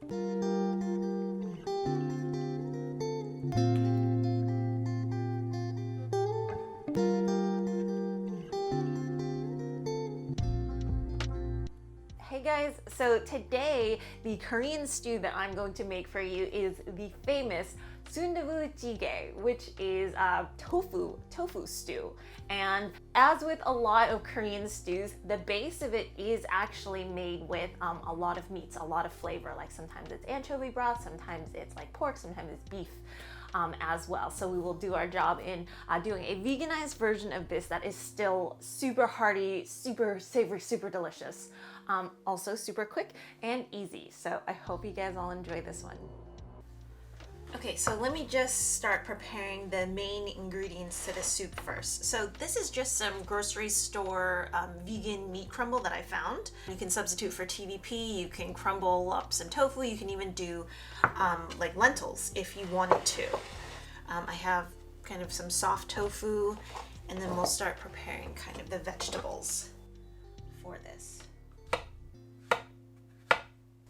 Hey guys, so today the Korean stew that I'm going to make for you is the famous Sundubu-Jjigae, which is a tofu stew. And as with a lot of Korean stews, the base of it is actually made with a lot of meats, a lot of flavor. Like sometimes it's anchovy broth, sometimes it's like pork, sometimes it's beef. As well. So we will do our job in doing a veganized version of this that is still super hearty, super savory, super delicious. Also super quick and easy. So I hope you guys all enjoy this one. Okay, so let me just start preparing the main ingredients to the soup first. So this is just some grocery store vegan meat crumble that I found. You can substitute for TVP, you can crumble up some tofu, you can even do like lentils if you wanted to. I have kind of some soft tofu, and then we'll start preparing kind of the vegetables for this.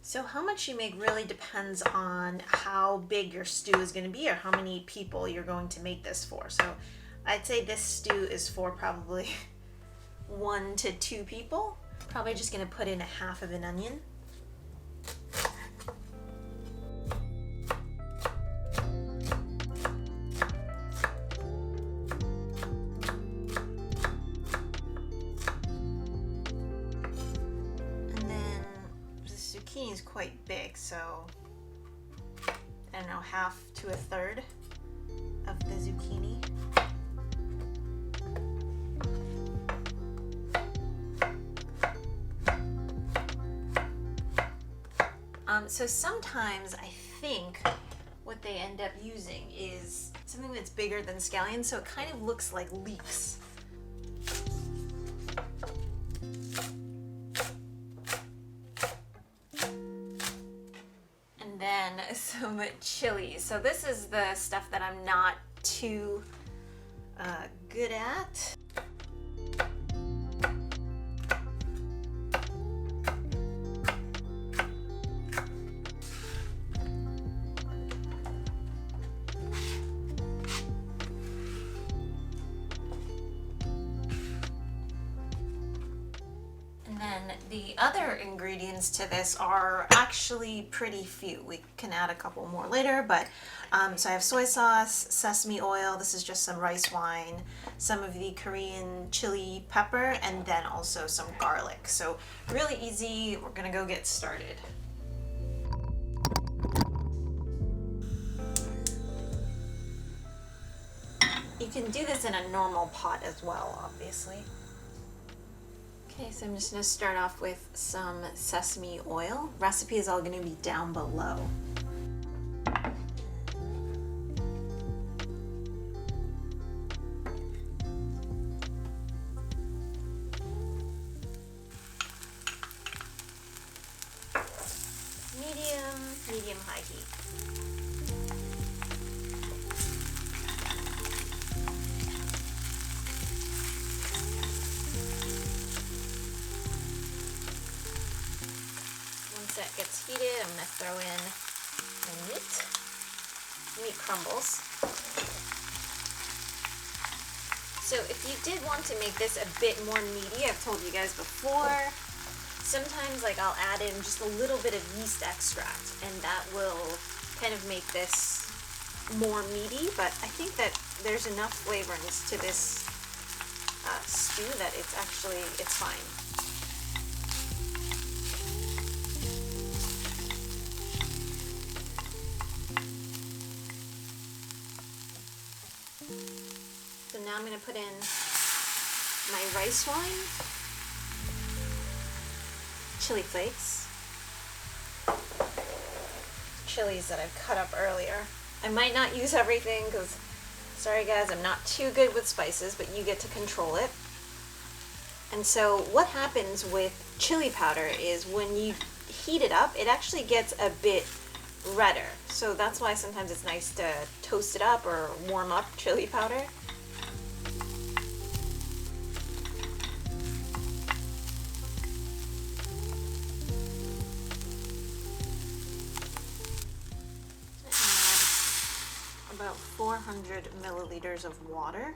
So how much you make really depends on how big your stew is going to be or how many people you're going to make this for. So I'd say this stew is for probably 1 to 2 people. Probably just going to put in a half of an onion. Zucchini is quite big, so I don't know, half to a third of the zucchini. So sometimes I think what they end up using is something that's bigger than scallions, so it kind of looks like leeks. Some chili. So this is the stuff that I'm not too good at. And the other ingredients to this are actually pretty few. We can add a couple more later, but so I have soy sauce, sesame oil, this is just some rice wine, some of the Korean chili pepper, and then also some garlic. So really easy. We're gonna go get started. You can do this in a normal pot as well, obviously. Okay, so I'm just going to start off with some sesame oil. Recipe is all going to be down below. Medium-high heat. That gets heated, I'm going to throw in my meat crumbles. So if you did want to make this a bit more meaty, I've told you guys before, sometimes like I'll add in just a little bit of yeast extract, and that will kind of make this more meaty, but I think that there's enough flavorings to this stew that it's fine. So now I'm going to put in my rice wine, chili flakes, chilies that I've cut up earlier. I might not use everything because, sorry guys, I'm not too good with spices, but you get to control it. And so what happens with chili powder is when you heat it up, it actually gets a bit redder. So that's why sometimes it's nice to toast it up or warm up chili powder. 400 milliliters of water.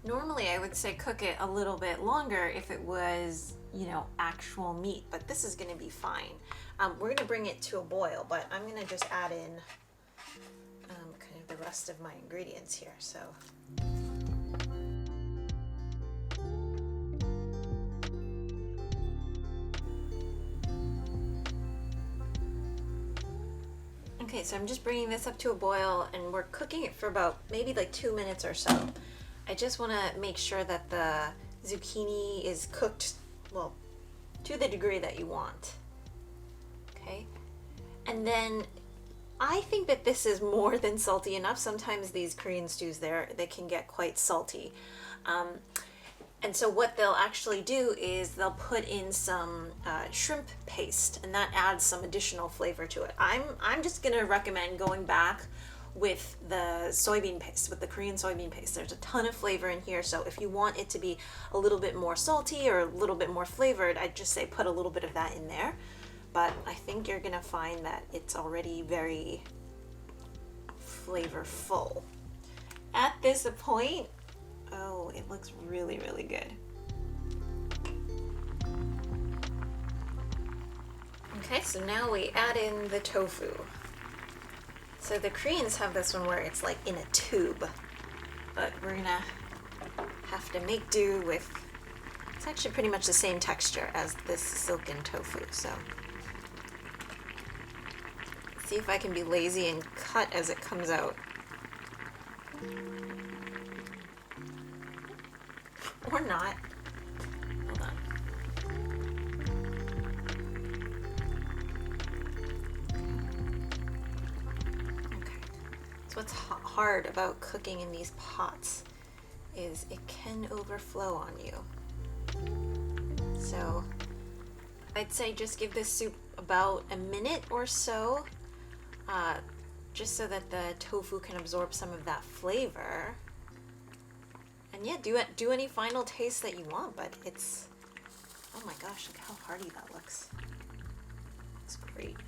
Normally I would say cook it a little bit longer if it was, you know, actual meat, but this is going to be fine. We're going to bring it to a boil, but I'm going to just add in kind of the rest of my ingredients here. So okay, so I'm just bringing this up to a boil, and we're cooking it for about maybe like 2 minutes or so. I just want to make sure that the zucchini is cooked, well, to the degree that you want. Okay, and then I think that this is more than salty enough. Sometimes these Korean stews, they can get quite salty. And so what they'll actually do is they'll put in some shrimp paste, and that adds some additional flavor to it. I'm just gonna recommend going back with the soybean paste, with the Korean soybean paste. There's a ton of flavor in here, so if you want it to be a little bit more salty or a little bit more flavored, I'd just say put a little bit of that in there. But I think you're gonna find that it's already very flavorful. At this point, oh, it looks really, really good. Okay, so now we add in the tofu. So the Koreans have this one where it's like in a tube, but we're gonna have to make do with, it's actually pretty much the same texture as this silken tofu, so. See if I can be lazy and cut as it comes out. Or not. Hold on. Okay. So what's hard about cooking in these pots is it can overflow on you. So I'd say just give this soup about a minute or so, just so that the tofu can absorb some of that flavor. And yeah, do any final taste that you want, but it's, oh my gosh, look how hearty that looks. It's great.